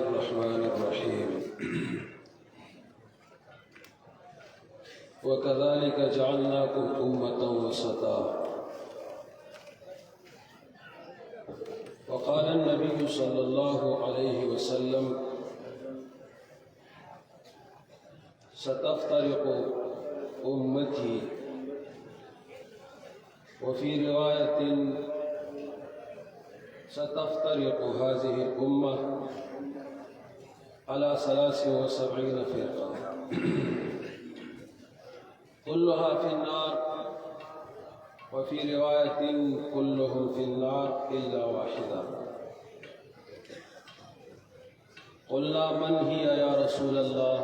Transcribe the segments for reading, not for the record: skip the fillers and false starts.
الرحمن الرحيم وكذلك جعلناكم أمة وسطا وقال النبي صلى الله عليه وسلم ستفترق أمتي وفي رواية ستفترق هذه الأمة على 73 فرقة كلها في النار وفي رواية كلهم في النار إلا واحدة. قلنا من هي يا رسول الله؟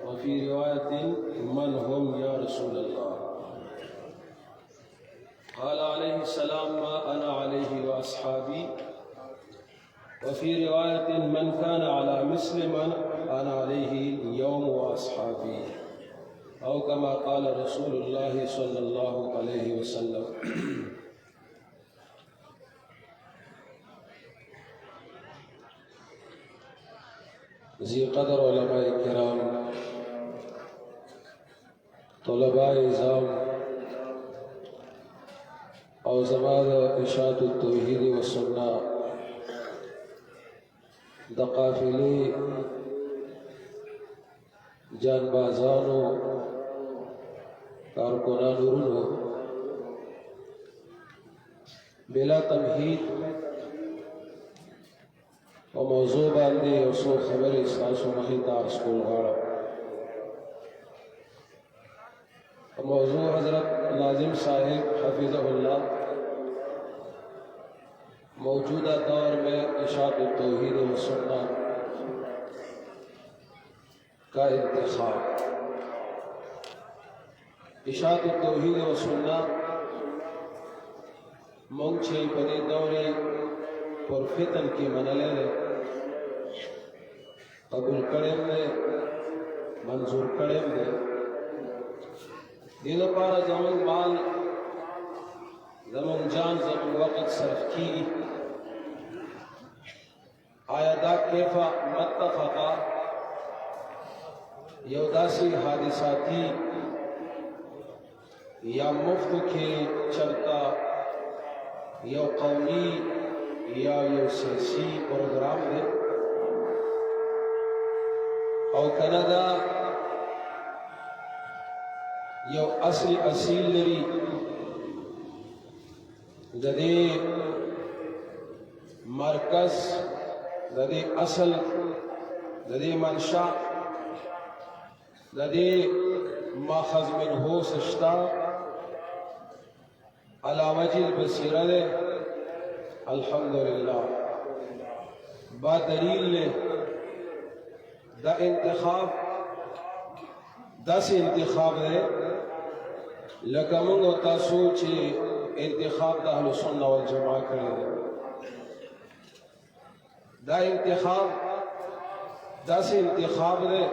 وفي رواية من هم يا رسول الله؟ قال عليه السلام ما أنا عليه وأصحابي، وفي رواية من كان على مثل من أنا عليه اليوم وأصحابي، أو كما قال رسول الله صلى الله عليه وسلم. ذي قدر علماء کرام، طلباء نظام او زماد اشاعت التوحید و سنة د قافلی جانبازانو کارکنانو رونو بلا تمهید و موضوع باندې یو څو خبرې ستاسو مخې ته عرض کول غواړم. موضوع حضرت ناظم صاحب حفظہ اللہ موجودہ دور میں اشاعت التوحید و سنت کا انتخاب. اشاعت التوحید و سنت مونږ چې په دې دورې پر فتن کې منلې قبول کړم دې منظور کړم دې دې لپاره زموږ مال زموږ جان زموږ وقت صرف کی. آیا دا کیفا متفقا یو داسې حادثاتی یا مفت کې چلتا یو قومی یا یو سیاسی پروگرام دی او کنه دا یو اصیل لري د دې مرکز د دې اصل د دې منشا د دې ماخذ منه سشتا على وجه البصیرہ دے الحمدللہ با دلیل لے دا انتخاب دا سے انتخاب دے لکه موږ تاسو چې انتخاب د اهل سنت والجماعت کړی دی. دا انتخاب داسې انتخاب دی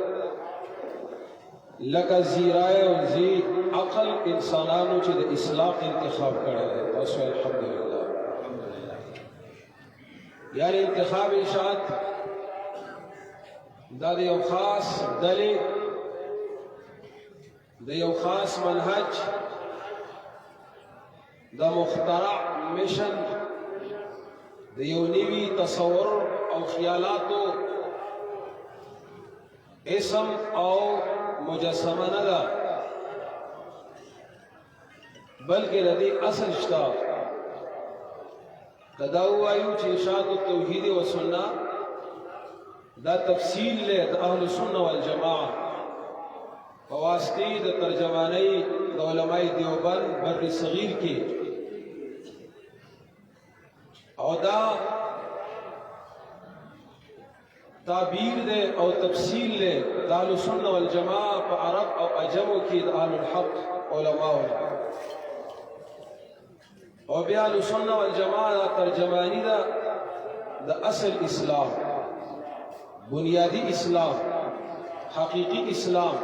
لکه زیرای او زی عقل انسانانو چې د اصلاح انتخاب کړی دی. تاسو الحمدلله یعنی انتخاب اشاعت دا د یو خاص دلیل د یو خاص منهج د مخترع مشن د یو نوي تصور او خیالاتو اسم او مجسمه نه ده بلکې د دې اصل شته. دا وایو چې اشاعت التوحید و سنت دا تفصیل له اهل سنت والجماعت په واسطه د ترجمانی د علماء دیوبند بر صغیر کې او دا تعبیر دے او تفصیل لے د اهل سنت والجماعت په عرب او عجمو کې د اهل الحق علماء او بیا اهل سنت والجماعت ترجمانی دا د اصل اسلام بنیادی اسلام حقیقی اسلام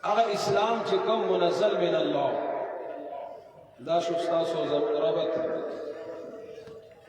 هغه اسلام چې کوم منزل من الله دا شو تاسو زموږ ربط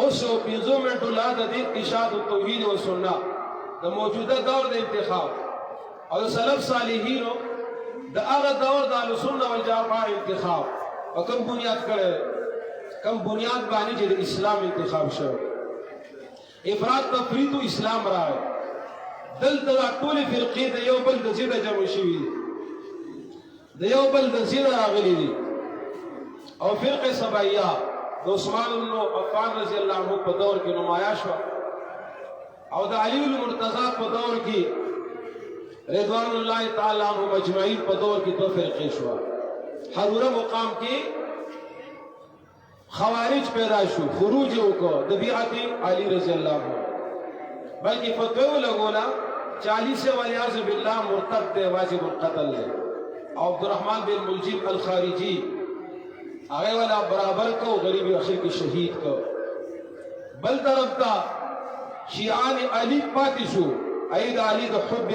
اوس 15 منټو لا د ارشاد التوحید و سنت د موجوده دور د انتخاب او د سلف صالحینو د هغه دور د اهل سنت والجماعت انتخاب او کوم بنیاد کړي کوم بنیاد باندې چې د اسلام انتخاب شو افراط تفریط اسلام راغی دلته ټول فرقې د یو بل د زیاده جمع شوي د یو بل د زیاده راغلي دي او فرقه سبعیه د عثمان بن عفان رضی الله عنه په دور کې نمایاں شو او د علی المرتضی په دور کې رضوان الله تعالی عنهم اجمعین په دور کې دو فرقې شو حروره مقام کې خوارج پیدا شو خروج وکړو د بیعت علی رضی الله عنه بلکې فتوا لګولا 40 والیاذ بالله مرتد دی واجب القتل دی او عبدالرحمن بن ملجم الخارجی هغه ولا برابر کو غریب اخر کې شهید کو بل طرف تا شیعان علی پاتې شو اید علی د حب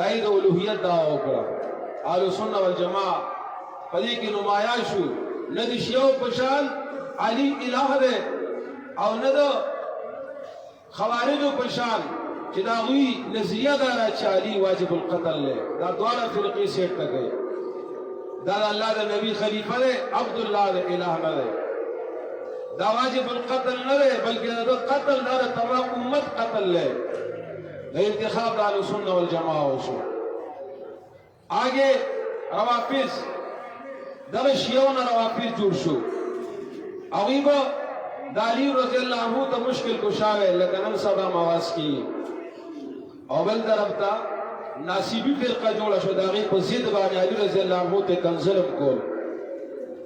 دای د اولوہیت دعوا وکړه اهل سنت والجماعت پدې کې نمایاں شو نه د شیعو پشان علی الہ ده او نه د خوارجو پشان چې دا وی نظریه دارا چې علی واجب القتل له دا دواړه فرقې سیټ کړي دا الله د نبی خلیفہ ده عبد الله د الہ نه ده دا واجب القتل نه ده بلکې دا قتل نه تمام امت قتل له د انتخاب د اهل سنت والجماعت وشو آگے روافض دغه شیعون روافض جوړ شو هغوی به د علی رضی الله عنه ته مشکل کشاوه لکه نن سبا مواز کی او بل طرف ته ناصبی فرقه جوړه شو د هغې په ضد باندې علی رضی الله عنه ته کنظلم کول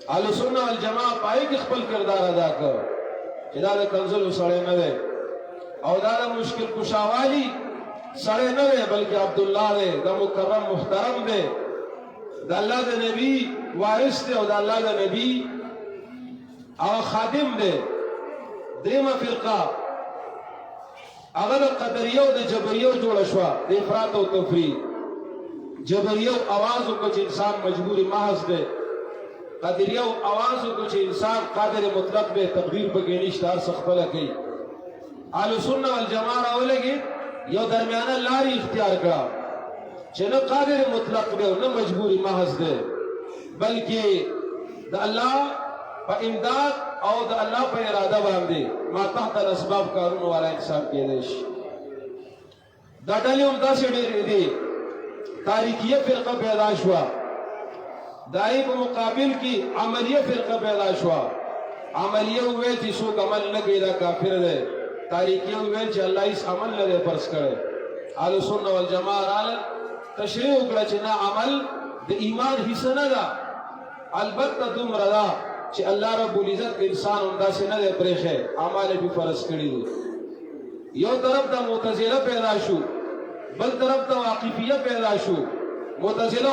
اهل سنت والجماعت پای کې خپل کردار ادا کړ چې دا د کنظلم سړی نه دی او دا د مشکل کشاوالی سړی نه دی بلکې عبدالله دی دا مکرم محترم دی د الله د نبی وارث دی او د الله د نبی او خادم دی دریمه فرقه هغه د قدریه او د جبریه جوړه شوه د افراط او تفریط جبریه اواز وکړه چې انسان مجبور محض دی قدریه اواز وکړه چې انسان قادر مطلق دی تقدیر پکې نشته هر څه خپله کوي اهل سنت والجماعت راولګي یو درمیانه لارې اختیار کړه چې نه قادر مطلق دی او نه مجبور محض دی بلکې د الله په امداد او د الله په اراده باندې ما تحت الاسباب کارونه والا انسان کېدای شي دا ډلې هم داسې ډېرې دي تاریخیه فرقه پیدا شوه دای په مقابل کې عملیه فرقه پیدا شوه عملیه وویل چې څوک عمل نه کوي دا کافر دی تاریخیه وویل چې الله هیڅ عمل نه دی فرض کړی اهل سنت والجماعت راغلل تشریح وکړه چې نه عمل د ایمان حصه نه ده البته دومره ده چې الله رب العزت انسان هم داسې نه دی پرېښی اعمال یې فرض کړي دي یو طرف ته معتزله پیدا شو بل طرف ته واقفیه پیدا شو معتزله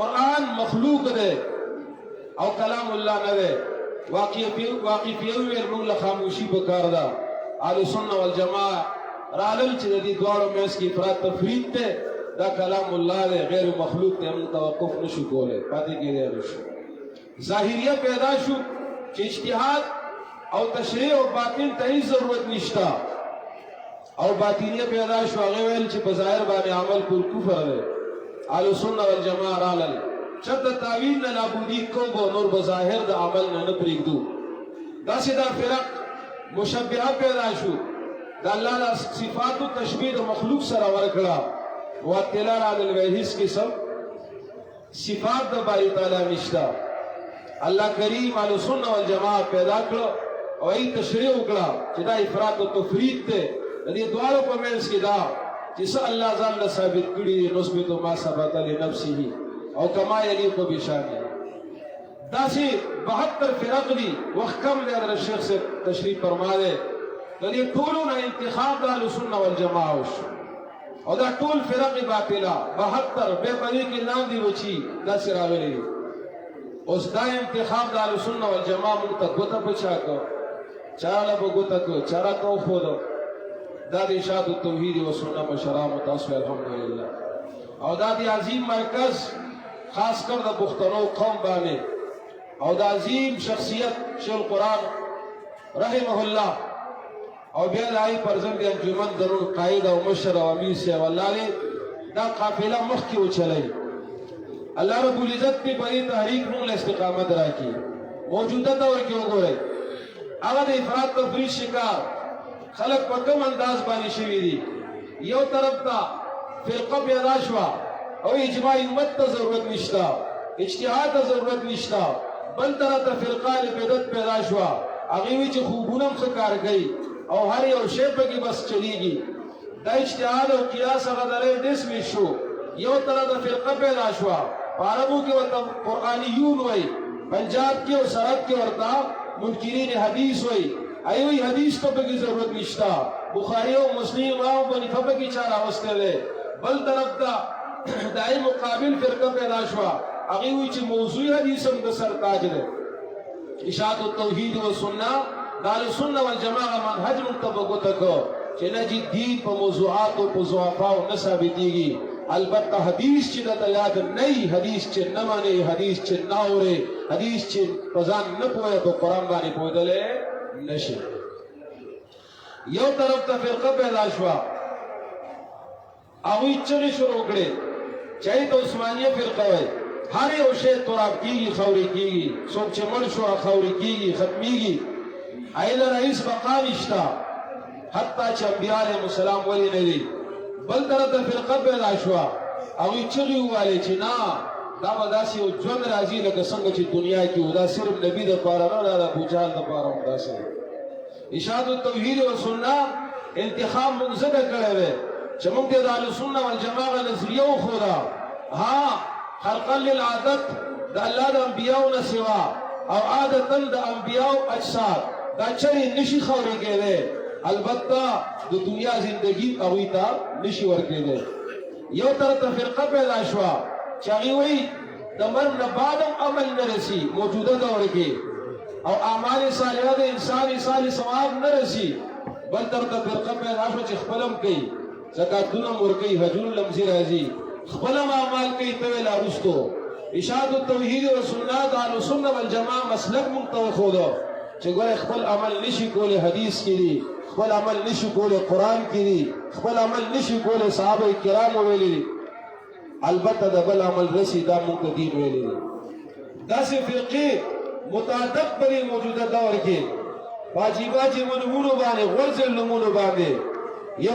قرآن مخلوق دی او کلام الله نه دی واقفیه ویل موږ له خاموشي پکار ده اهل سنت والجماعت رالل چې د دې دواړو منځ کې افراط تفریط دی دا کلام الله دی غیر مخلوق دی هم توقف نشو کولی پاتې کېدی نشو ظاهریه پیدا شو چې اجتهاد او تشریع او باطن ته هیڅ ضرورت نشته او باطنیه پیدا شو هغه ویل چې په ظاهر باندې عمل کول کفر دی اهل سنت والجماعت رالل چته تعویل نه نابودی کوو نور بظاهر د عمل نه پرېږدو داسې دا فرق مشبهه پیدا شو د الله د صفاتو تشبیه د مخلوق سره ورکړه واطلاع علی الوحیس قسم صفات د باری تعالی نشته الله کریم اهل سنت والجماعت پیدا کړو او ای تشریح وکړه چې دا افراط او تفریط دی د دې دواړو په منځ کې دا چې څه الله ځان له ثابت کړي نسبت ما ثبت لنفسه او کما یلیق بشانه داسې 72 فرق دي وخت کم دی حضرت شیخ سے تشریح فرماده د دې ټولو نه انتخاب د اهل سنت والجماعت وشو او دا ټول فرق باطله 72 به پدې کې نام دی وچی داسې راغلي اوس دا انتخاب د اهل سنت والجماعت موږ ته ګوته پچا کو چاله په ګوته کو چارا کو خو دا د ارشاد التوحید و سنت مشرام تاسو الحمدلله او دا دی عظیم مرکز خاص کر د پښتنو قوم باندې او دا عظیم شخصیت شیخ القرآن رحمه او بیا دای پرزند انجمن درون قائد او مشر او امیر سے والله دا قافله مخ کی وچلای الله رب العزت په بری تحریک نو استقامت راکی موجوده دور کې وګورئ هغه د افراط تفریط شکار خلق په کوم انداز باندې شوی دي یو طرف ته فرقه پیدا شو او اجماع امت ته ضرورت نشتا اجتهاد ته ضرورت نشتا بل طرف ته فرقه بدعت پیدا شو هغه وی چې خوبونه مخکار گئی او هر یو شی په کې بس چلیږي دا اجتهاد او قیاس هغه درې دسم شو یو طرف ته فرقه پیدا شو عربو کې ورته قرآنیون وای پنجاب کې او سرحد کې ورته منکرین حدیث وای ایوی حدیث ته به ضرورت نشتا بخاری او مسلم او بنی فقہ کی چار اوسته ده بل طرف ته دای مقابل فرقه پیدا شو هغه وی چې موضوع حدیث هم د سرتاج ده اشاعت التوحید و سنت دال سنت والجماعه منهج متفق تکو چې نجی دین په موضوعات او په ضعفاء نه ثابتيږي البته حدیث چې د یاد نه حدیث چې نه مانی حدیث چې نه اوري حدیث چې پزان نه پوهه په قران باندې پوهدل نشي یو طرف ته فرقه پیدا شو او چې شروع کړي چې د عثمانیه فرقه وای هر یو شی تراب کیږي خوري کیږي څوک چې مړ شو خوري کیږي ختميږي ایله رئیس بقا نشتا حتی چې انبیاء مسالم ولی نه دي بل طرف ته فرقه پیدا شو او چغي واله چې نه دا وداسي او ژوند راځي لکه څنګه چې دنیا کې ودا صرف نبی د پاره نه دا بوجال د پاره وداسي اشاعت التوحید و سنت انتخاب منزده کړی وي چې موږ د اهل سنت والجماعه نظریه خورا ها خلقا للعادت د الله د انبیاء نه سوا او عادتا د انبیاء اجساد دا چری نشي خوري کېده البته د دنیا زندگی اوی تا نشي ورکېده یو طرف ته فرقه پیدا شو چې هغه وی د مرګ نه بعد عمل نه رسی موجوده دور کې او اعمال صالحه د انسان صالح ثواب نه رسی بل طرف ته فرقه پیدا شو چې خپلم کوي زکاتونه ورکوي حجون لمزي راځي خپلم اعمال کوي ته لا رستو اشاعت التوحید و سنت اهل سنت والجماعه مسلک منتخب ده چې ګوره خپل عمل نشي کوله حدیث کې دي خپل عمل نشي کوله قران کې دي خپل عمل نشي کوله صحابه کرام ویلي دي البته د بل عمل رسی دا موږ دین ویلي دي داسې فرقې متعدد په موجوده دور کې واجبات منمونو باندې ورزل نمونو باندې یو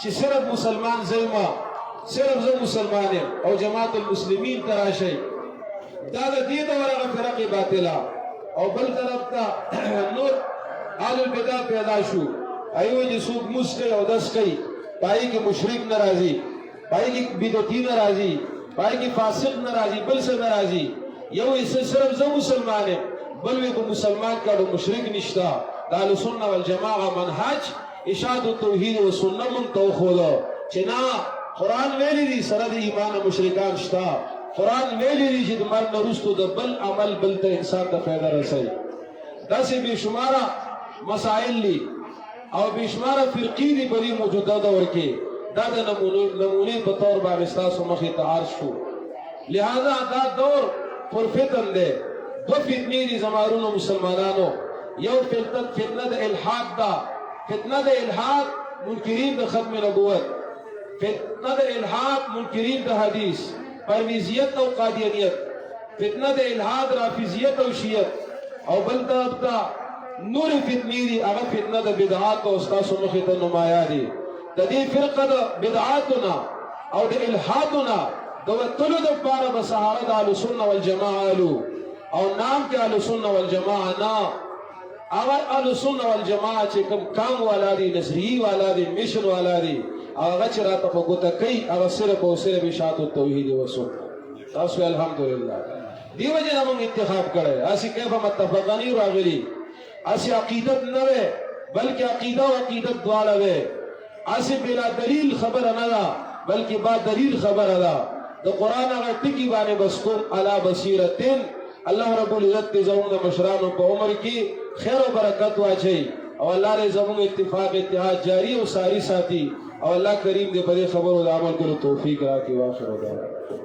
چې صرف مسلمان زېما صرف زه مسلمان او جماعت المسلمین تراشي دا د دې دغه فرقه باطله او بل طرف ته نور اهل البدع پیدا شو ایو چې سوق مسکه او دس کوي پای کې مشرک ناراضي پای کې بدعتي ناراضي پای کې فاسق ناراضي بل څه ناراضي یو یې صرف زه مسلمان بل وی کو مسلمان کړه مشرک نشتا د اهل سنت والجماعه منهج اشاعت التوحید و سنت من توخذ چې نا قران ویلي دي سره د ایمان مشرکان شتا قران ویلي دي چې د مرګ وروسته د بل عمل بل ته انسان ته فائدہ رسي داسې بشماره مسائل دي او بشماره فرقې دي په موجوده دور کې دا د نمونې په تور باندې تاسو مخې ته عرض شو لہذا دا دور پر فتن ده دو فتنې دي زمارونو مسلمانانو یو فتنه د الحاد ده فتنه د الحاد منکرین د ختم نبوت فتنه د الحاد منکرین د حدیث پرویزیت او قادیانیت فتنه د الحاد رافضیت او شیعت او بل طرف ته نور فتنې دي هغه فتنه د بدعات او استاسو مخې ته نمایان دي د دې فرقه د بدعاتنا او د الحادنا د وتلو د لپاره به سهاره د اهل سنت والجماعه او نام کې اهل سنت والجماعه نه اگر اهل سنت والجماعه چې کوم کام والا دي نظری والا دي مشن والا دي هغه چې راته په ګوته کوي هغه صرف او صرف اشاعت التوحید و سنت تاسو الحمدلله دیو جن موږ انتخاب کړی اسی کیف متفقانی راغلی اسی عقیدت نه وي بلکې عقیده او عقیدت دواړه وي اسی بلا دلیل خبر نه ده بلکې با دلیل خبر ده د قران هغه ټکی باندې بس کوم علی بصیرتن الله رب العزت زموږ مشرانو په عمر کې خیر او برکت واچي او الله دې زموږ اتفاق اتحاد جاری او ساری ساتي او الله کریم دې په دې خبرو د عمل کولو توفیق راکړي واخره